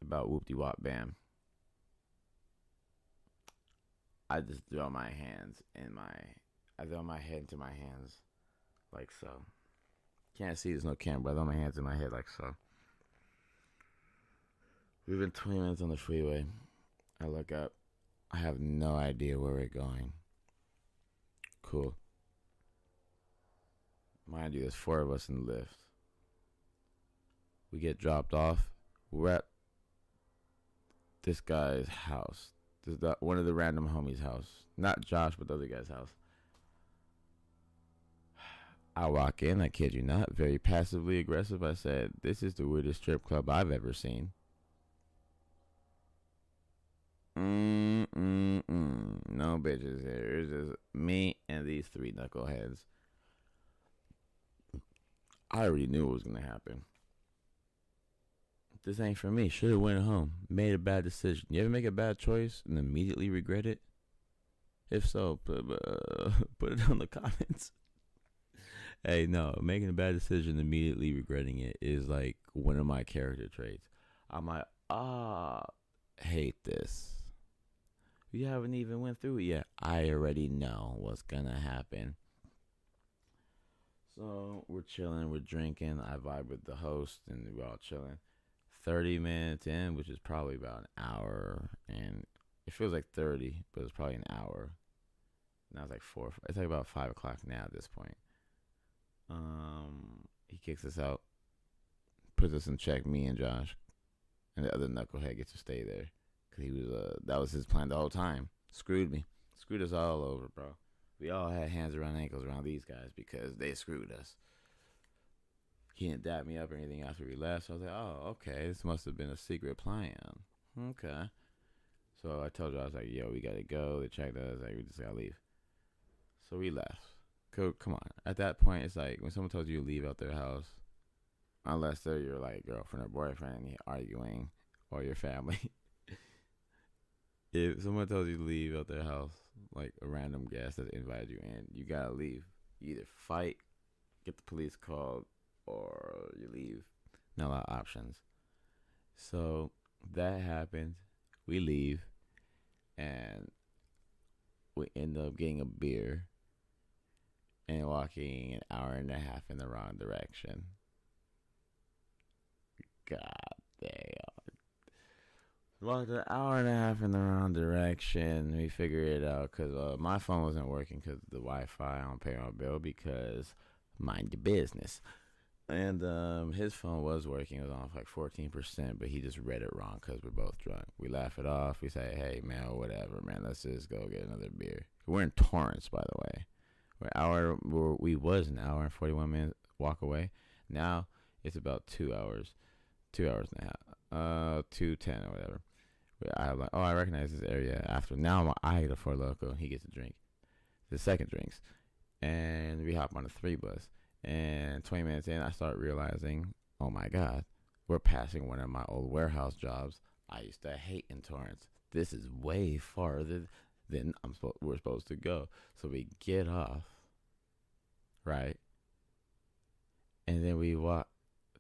about whoop-de-wop bam. I just throw my hands I throw my head into my hands, like so. Can't see, there's no camera, but I throw my hands in my head like so. We've been 20 minutes on the freeway. I look up. I have no idea where we're going. Cool. Mind you, there's 4 of us in the lift. We get dropped off. We're at this guy's house. One of the random homies' house. Not Josh, but the other guy's house. I walk in, I kid you not, very passively aggressive. I said, this is the weirdest strip club I've ever seen. No bitches here. It's just me and these 3 knuckleheads. I already knew what was going to happen. This ain't for me. Should have went home. Made a bad decision. You ever make a bad choice and immediately regret it? If so, put it on the comments. Hey, no, making a bad decision, immediately regretting it is like one of my character traits. I'm like, ah, hate this. You haven't even went through it yet. I already know what's gonna happen. So we're chilling, we're drinking. I vibe with the host, and we're all chilling. 30 minutes in, which is probably about an hour, and it feels like 30, but it's probably an hour. Now it's like 4. It's like about 5 o'clock now at this point. He kicks us out, puts us in check, me and Josh, and the other knucklehead gets to stay there, cause he was that was his plan the whole time. Screwed me, screwed us all over, bro. We all had hands around ankles around these guys because they screwed us. He didn't dap me up or anything after we left, so I was like, oh, okay, this must have been a secret plan. Okay. So I told you, I was like, yo, we gotta go. They checked us, like, we just gotta leave. So we left. Come on. At that point, it's like when someone tells you to leave out their house, unless they're your like girlfriend or boyfriend and you're arguing, or your family. If someone tells you to leave out their house, like a random guest that invited you in, you gotta leave. You either fight, get the police called, or you leave. Not a lot of options. So that happened. We leave, and we end up getting a beer and walking an hour and a half in the wrong direction. God damn. Walked an hour and a half in the wrong direction. We figured it out because my phone wasn't working because the Wi-Fi. I don't pay my bill because mind your business. And his phone was working. It was on like 14%, but he just read it wrong because we're both drunk. We laugh it off. We say, hey, man, whatever, man. Let's just go get another beer. We're in Torrance, by the way. We was an hour and 41 minutes walk away. Now it's about 2 hours. 2 hours and a half. 2:10 or whatever. I'm like, oh, I recognize this area. After now, I get a Four Loko. He gets a drink. The second drinks. And we hop on the 3 bus. And 20 minutes in, I start realizing, oh my God, we're passing one of my old warehouse jobs I used to hate in Torrance. This is way farther than we're supposed to go. So we get off, right? And then we walk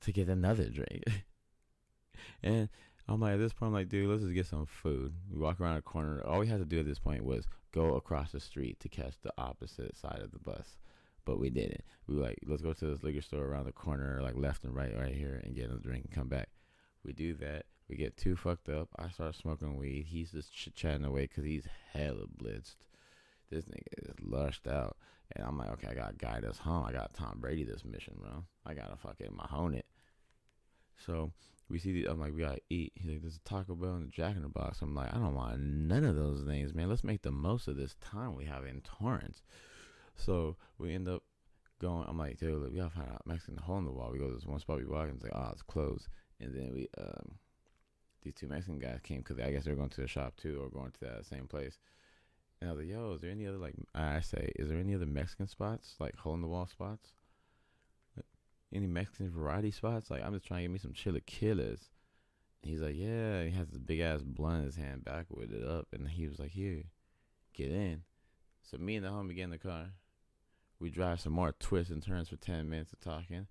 to get another drink. And I'm like, at this point, I'm like, dude, let's just get some food. We walk around the corner. All we had to do at this point was go across the street to catch the opposite side of the bus. But we didn't. We were like, let's go to this liquor store around the corner, like left and right here, and get a drink and come back. We do that. We get too fucked up. I start smoking weed. He's just chit-chatting away because he's hella blitzed. This nigga is lushed out. And I'm like, okay, I got to guide us home. I got Tom Brady this mission, bro. I got to fucking Mahone it. So we see I'm like, we got to eat. He's like, there's a Taco Bell and a Jack in the Box. I'm like, I don't want none of those things, man. Let's make the most of this time we have in Torrance. So we end up going. I'm like, dude, we gotta find a Mexican hole in the wall. We go to this one spot. We walk and it's like, oh, it's closed. And then these 2 Mexican guys came because I guess they were going to the shop too, or going to that same place. And I was like, yo, is there any other is there any other Mexican spots, like hole in the wall spots? Like, any Mexican variety spots? Like, I'm just trying to get me some chilaquiles. And he's like, yeah. He has this big ass blunt in his hand, back with it up, and he was like, here, get in. So me and the homie get in the car. We drive some more twists and turns for 10 minutes of talking.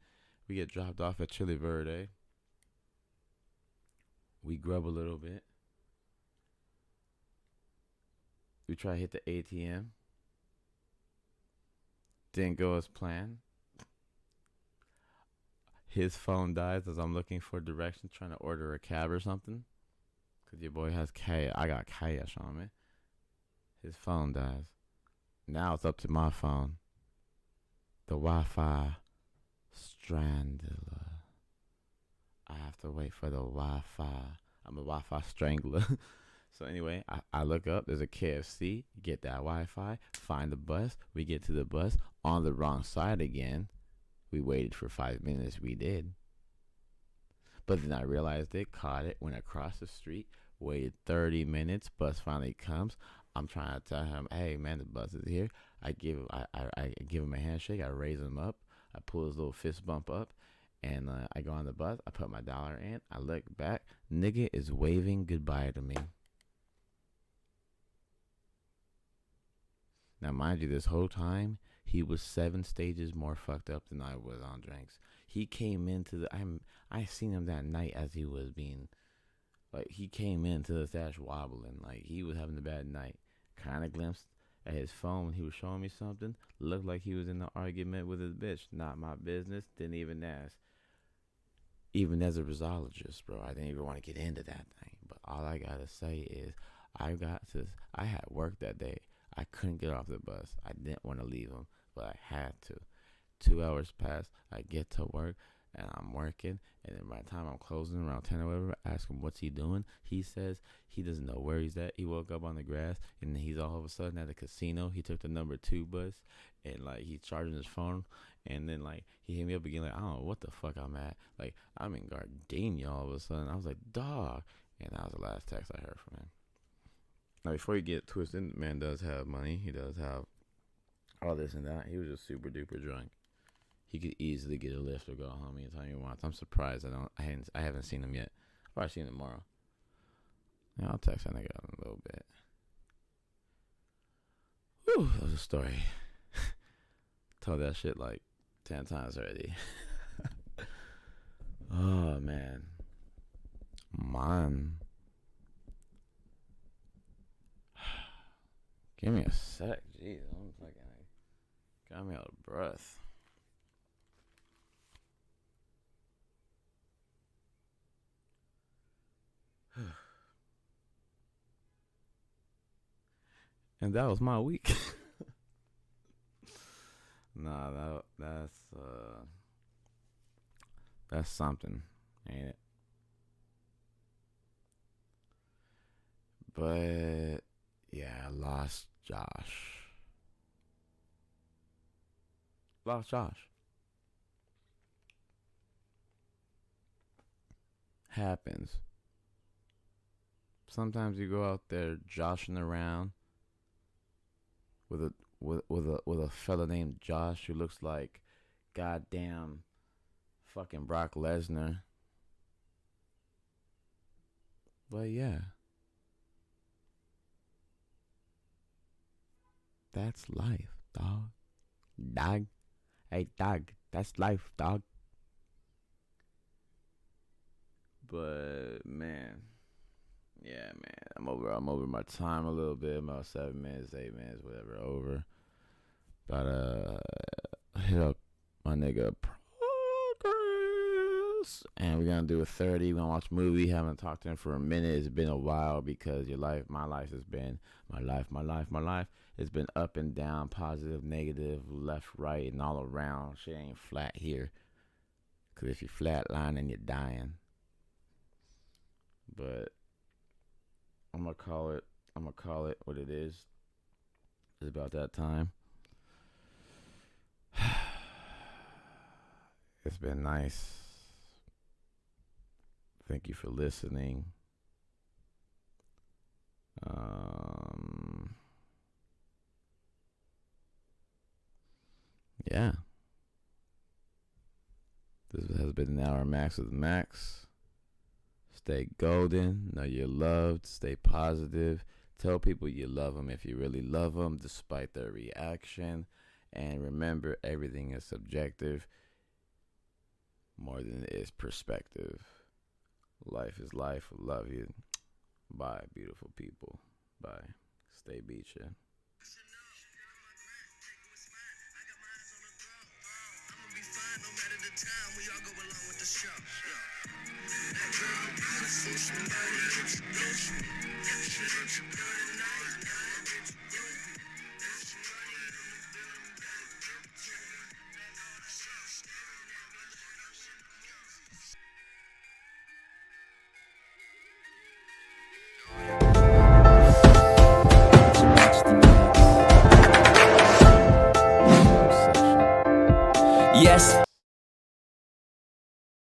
We get dropped off at Chile Verde. We grub a little bit. We try to hit the ATM. Didn't go as planned. His phone dies as I'm looking for directions, trying to order a cab or something. Because your boy has cash. I got cash on me. His phone dies. Now it's up to my phone. The Wi-Fi stranded. I have to wait for the Wi-Fi. I'm a Wi-Fi strangler. So anyway, I look up. There's a KFC. Get that Wi-Fi. Find the bus. We get to the bus on the wrong side again. We waited for 5 minutes. We did. But then I realized it. Caught it. Went across the street. Waited 30 minutes. Bus finally comes. I'm trying to tell him, hey man, the bus is here. I give him a handshake. I raise him up. I pull his little fist bump up, and I go on the bus. I put my dollar in. I look back. Nigga is waving goodbye to me. Now, mind you, this whole time He was 7 stages more fucked up than I was on drinks. He came into the I seen him that night as he was being like he came into the stash wobbling like he was having a bad night. Kind of glimpsed at his phone when he was showing me something. Looked like he was in an argument with his bitch. Not my business. Didn't even ask. Even as a resologist, bro, I didn't even want to get into that thing. But all I gotta say is, I had work that day. I couldn't get off the bus. I didn't want to leave him, but I had to. 2 hours passed. I get to work and I'm working. And then by the time I'm closing around 10 or whatever, I ask him what's he doing. He says he doesn't know where he's at. He woke up on the grass and he's all of a sudden at a casino. He took the number 2 bus and like he's charging his phone. And then like he hit me up again like I don't know what the fuck I'm at. Like I'm in Gardenia all of a sudden. I was like, dog. And that was the last text I heard from him. Now before you get twisted, the man does have money. He does have all this and that. He was just super duper drunk. He could easily get a lift or go home anytime he wants. I'm surprised I haven't seen him yet. I'll probably see him tomorrow. Yeah, I'll text that nigga in a little bit. Whew, that was a story. Told that shit like 10 times already. Oh man. Man. Give me a sec. Jeez, I'm fucking got me out of breath. And that was my week. Nah, that's something, ain't it? But yeah, I lost Josh. Happens. Sometimes you go out there joshing around with a fella named Josh who looks like goddamn fucking Brock Lesnar. But yeah. That's life, dog. Dog. Hey, dog. That's life, dog. But man. Yeah, man. I'm over my time a little bit. About 7 minutes, 8 minutes, whatever, over. But hit up my nigga Progress. And we're gonna do a 30. We're gonna watch a movie. Haven't talked to him for a minute. It's been a while because my life has been my life. It's been up and down, positive, negative, left, right, and all around. Shit ain't flat here. Cause if you flatlining, you're dying. But I'm gonna call it what it is. It's about that time. It's been nice. Thank you for listening. Yeah. This has been an hour max with MaXX. Stay golden. Know you're loved. Stay positive. Tell people you love them if you really love them, despite their reaction. And remember, everything is subjective more than it is perspective. Life is life. Love you. Bye, beautiful people. Bye. Stay beaching. No matter the time, we all go along with the show. That girl, somebody else knows me. She looks good.